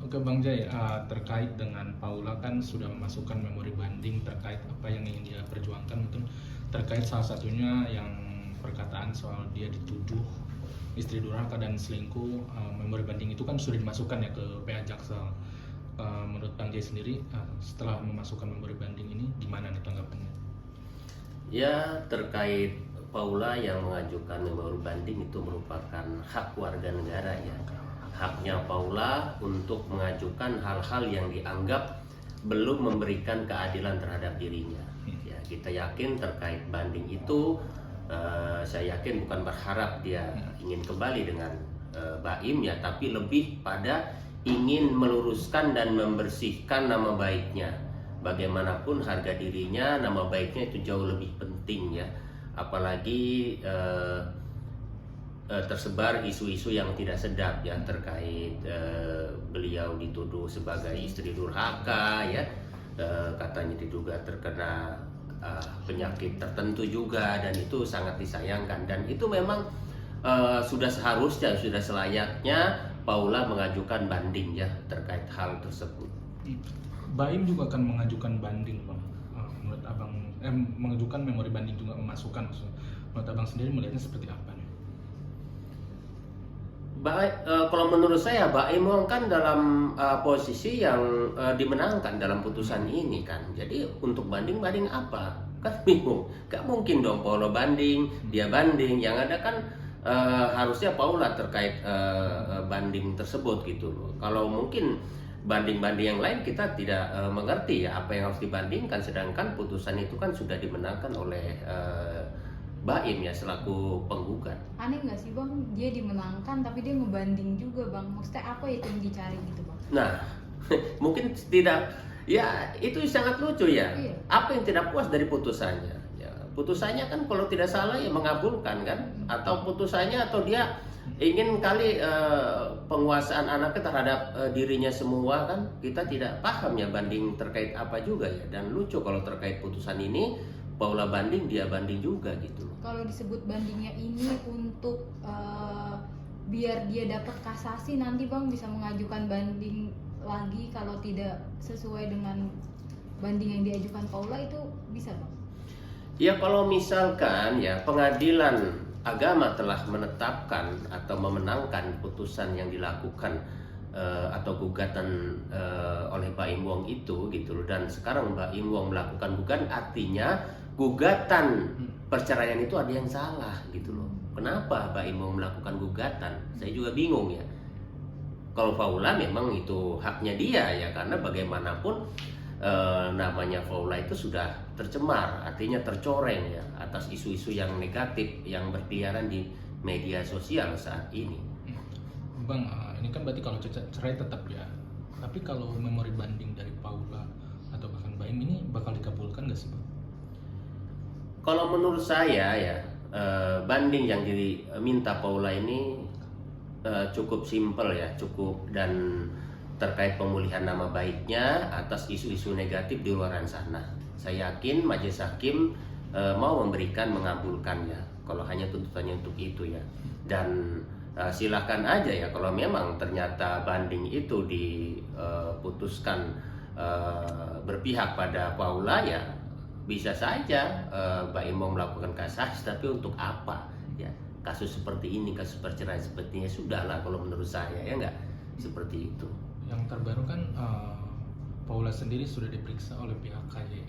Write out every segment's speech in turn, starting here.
Oke Bang Jai, terkait dengan Paula kan sudah memasukkan memori banding terkait apa yang ingin dia perjuangkan, mungkin terkait salah satunya yang perkataan soal dia dituduh istri durhaka dan selingkuh. Memori banding itu kan sudah dimasukkan ya ke PA Jaksel. Menurut Bang Jai sendiri, setelah memasukkan memori banding ini gimana nih tanggapannya? Ya, terkait Paula yang mengajukan memori banding itu merupakan hak warga negara ya. Haknya Paula untuk mengajukan hal-hal yang dianggap belum memberikan keadilan terhadap dirinya. Ya, kita yakin terkait banding itu, saya yakin bukan berharap dia ingin kembali dengan Baim ya, tapi lebih pada ingin meluruskan dan membersihkan nama baiknya. Bagaimanapun harga dirinya, nama baiknya itu jauh lebih penting ya. Apalagi tersebar isu-isu yang tidak sedap ya terkait beliau dituduh sebagai istri durhaka ya, katanya diduga terkena penyakit tertentu juga, dan itu sangat disayangkan, dan itu memang sudah seharusnya, sudah selayaknya Paula mengajukan banding ya terkait hal tersebut. Baim juga akan mengajukan banding Bang. Menurut Abang, mengajukan memori banding juga memasukkan maksudnya. Menurut Abang sendiri melihatnya seperti apa nih? Kalau menurut saya Baim kan dalam posisi yang dimenangkan dalam putusan ini kan. Jadi untuk banding apa? Kan bingung. Gak mungkin dong Paula banding, dia banding. Yang ada kan harusnya Paula terkait banding tersebut gitu loh. Kalau mungkin banding-banding yang lain kita tidak mengerti ya apa yang harus dibandingkan. Sedangkan putusan itu kan sudah dimenangkan oleh Baim ya selaku penggugat. Aneh nggak sih Bang, dia dimenangkan tapi dia ngebanding juga Bang. Maksudnya apa itu yang dicari gitu Bang? Nah, mungkin tidak, ya itu sangat lucu ya. Iya. Apa yang tidak puas dari putusannya? Ya, putusannya kan kalau tidak salah ya mengabulkan kan, atau putusannya atau dia ingin kali penguasaan anaknya terhadap dirinya semua kan. Kita tidak paham ya banding terkait apa juga ya. Dan lucu kalau terkait putusan ini Paula banding, dia banding juga gitu loh. Kalau disebut bandingnya ini untuk biar dia dapat kasasi, nanti Bang bisa mengajukan banding lagi kalau tidak sesuai dengan banding yang diajukan Paula, itu bisa Bang? Ya kalau misalkan ya pengadilan agama telah menetapkan atau memenangkan putusan yang dilakukan atau gugatan oleh Baim Wong itu gitu loh, dan sekarang Baim Wong melakukan gugatan, artinya gugatan perceraian itu ada yang salah gitu loh. Kenapa Baim Wong melakukan gugatan? Saya juga bingung ya. Kalau Paula memang itu haknya dia ya, karena bagaimanapun namanya Paula itu sudah tercemar, artinya tercoreng ya atas isu-isu yang negatif yang berkeliaran di media sosial saat ini. Bang, ini kan berarti kalau cerai tetap ya. Tapi kalau memori banding dari Paula atau bahkan Baim ini bakal dikabulkan nggak sih Bang? Kalau menurut saya ya, banding yang diminta Paula ini cukup simpel ya, cukup, dan terkait pemulihan nama baiknya atas isu-isu negatif di luar sana. Saya yakin majelis hakim mau memberikan, mengabulkannya kalau hanya tuntutannya untuk itu ya. Dan silakan aja ya kalau memang ternyata banding itu diputuskan berpihak pada Paula ya, bisa saja Baim mau melakukan kasasi, tapi untuk apa ya? Kasus seperti ini, kasus perceraian sepertinya sudahlah kalau menurut saya ya, enggak seperti itu. Yang terbaru kan Paula sendiri sudah diperiksa oleh pihak KY.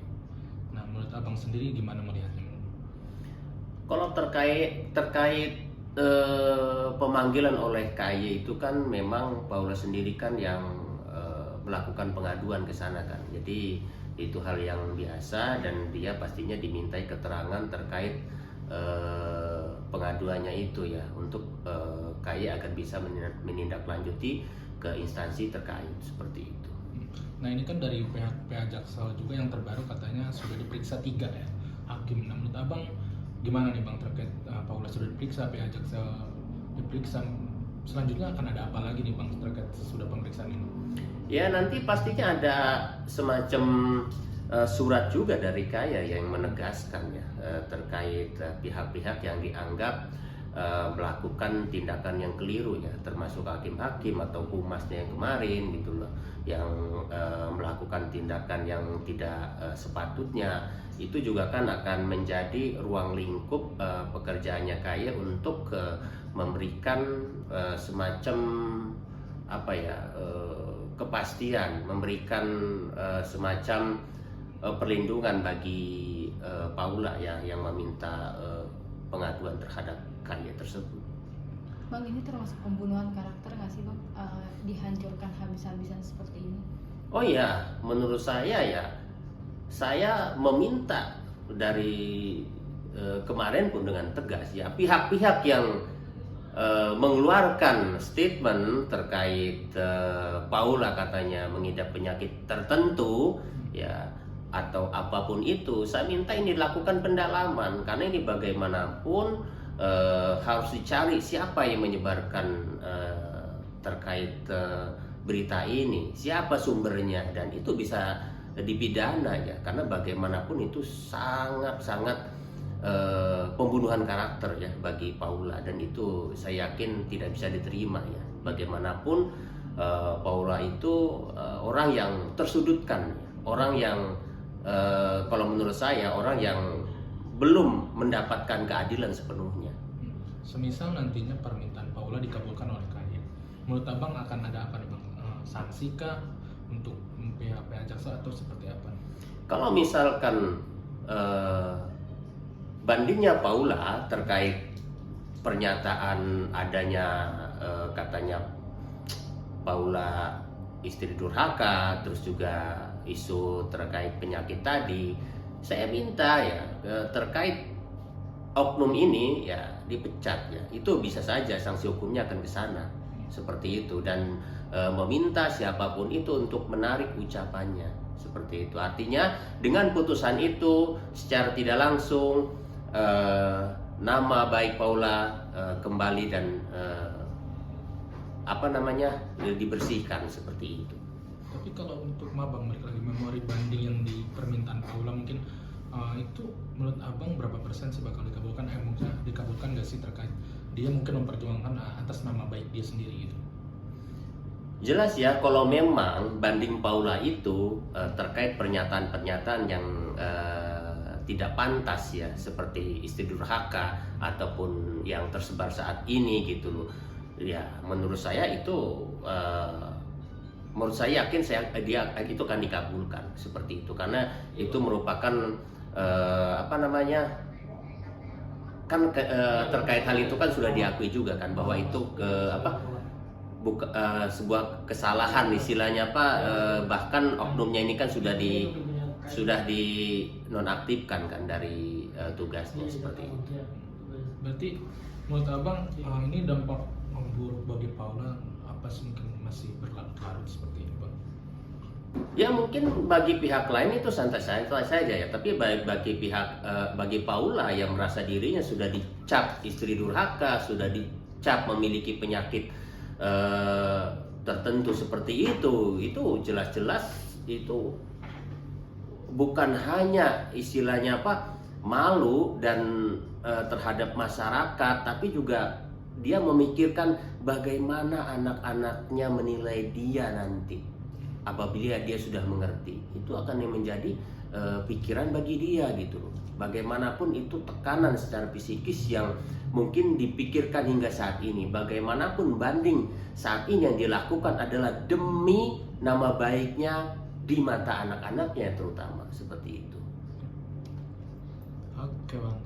Nah, menurut Abang sendiri gimana melihatnya? Kalau terkait pemanggilan oleh KY itu kan memang Paula sendiri kan yang melakukan pengaduan ke sana kan. Jadi itu hal yang biasa, dan dia pastinya dimintai keterangan terkait pengaduannya itu ya, untuk KY agar bisa menindaklanjuti ke instansi terkait seperti itu. Nah, ini kan dari pihak Jaksel juga yang terbaru katanya sudah diperiksa 3 ya hakim. Nah, menurut Abang gimana nih Bang terkait Paula sudah diperiksa, pihak Jaksel diperiksa, selanjutnya akan ada apa lagi nih Bang terkait sesudah pemeriksaan ini? Ya nanti pastinya ada semacam surat juga dari KY yang menegaskan ya terkait pihak-pihak yang dianggap melakukan tindakan yang keliru ya, termasuk hakim-hakim atau humasnya yang kemarin gitu loh, yang melakukan tindakan yang tidak sepatutnya. Itu juga kan akan menjadi ruang lingkup pekerjaannya KAI untuk memberikan semacam apa ya, kepastian, memberikan semacam perlindungan bagi Paula ya yang meminta pengaduan terhadap KAI tersebut. Bang, ini termasuk pembunuhan karakter nggak sih Bang? Dihancurkan habis-habisan seperti ini? Oh iya, menurut saya ya, saya meminta dari kemarin pun dengan tegas ya, pihak-pihak yang mengeluarkan statement terkait Paula katanya mengidap penyakit tertentu ya, atau apapun itu, saya minta ini dilakukan pendalaman, karena ini bagaimanapun harus dicari siapa yang menyebarkan terkait berita ini, siapa sumbernya, dan itu bisa dipidana ya, karena bagaimanapun itu sangat-sangat pembunuhan karakter ya bagi Paula, dan itu saya yakin tidak bisa diterima ya. Bagaimanapun Paula itu orang yang tersudutkan, orang yang kalau menurut saya orang yang belum mendapatkan keadilan sepenuhnya. Semisal nantinya permintaan Paula dikabulkan oleh KAI, menurut Abang akan ada apa nih Bang? Sanksi kah untuk pihak jaksa atau seperti apa? Kalau misalkan bandingnya Paula terkait pernyataan adanya katanya Paula istri durhaka, terus juga isu terkait penyakit tadi, saya minta ya terkait oknum ini ya dipecat ya. Itu bisa saja sanksi hukumnya akan ke sana seperti itu, dan meminta siapapun itu untuk menarik ucapannya seperti itu. Artinya dengan putusan itu secara tidak langsung nama baik Paula kembali dan dibersihkan seperti itu. Tapi kalau untuk Mabang balik lagi memori banding yang di permintaan Paula mungkin itu menurut Abang berapa persen sih bakal dikabulkan? Mungkin dikabulkan nggak sih terkait dia mungkin memperjuangkan atas nama baik dia sendiri gitu? Jelas ya, kalau memang banding Paula itu terkait pernyataan-pernyataan yang tidak pantas ya, seperti istri durhaka ataupun yang tersebar saat ini gitu loh. Ya, menurut saya itu menurut saya yakin dia itu akan dikabulkan seperti itu, karena itu merupakan terkait hal itu kan sudah diakui juga kan bahwa itu sebuah kesalahan istilahnya bahkan oknumnya ini kan sudah dinonaktifkan kan dari tugasnya seperti itu. Berarti menurut Abang ini dampak buruk bagi Paula apa sih, mungkin masih berlarut-larut seperti ini Bang? Ya mungkin bagi pihak lain itu santai saja ya, tapi bagi Paula yang merasa dirinya sudah dicap istri durhaka, sudah dicap memiliki penyakit tertentu seperti itu jelas-jelas itu bukan hanya istilahnya malu dan terhadap masyarakat, tapi juga dia memikirkan bagaimana anak-anaknya menilai dia nanti apabila dia sudah mengerti. Itu akan yang menjadi pikiran bagi dia gitu loh. Bagaimanapun itu tekanan secara psikis yang mungkin dipikirkan hingga saat ini. Bagaimanapun banding saat ini yang dilakukan adalah demi nama baiknya di mata anak-anaknya terutama seperti itu. Oke Bang.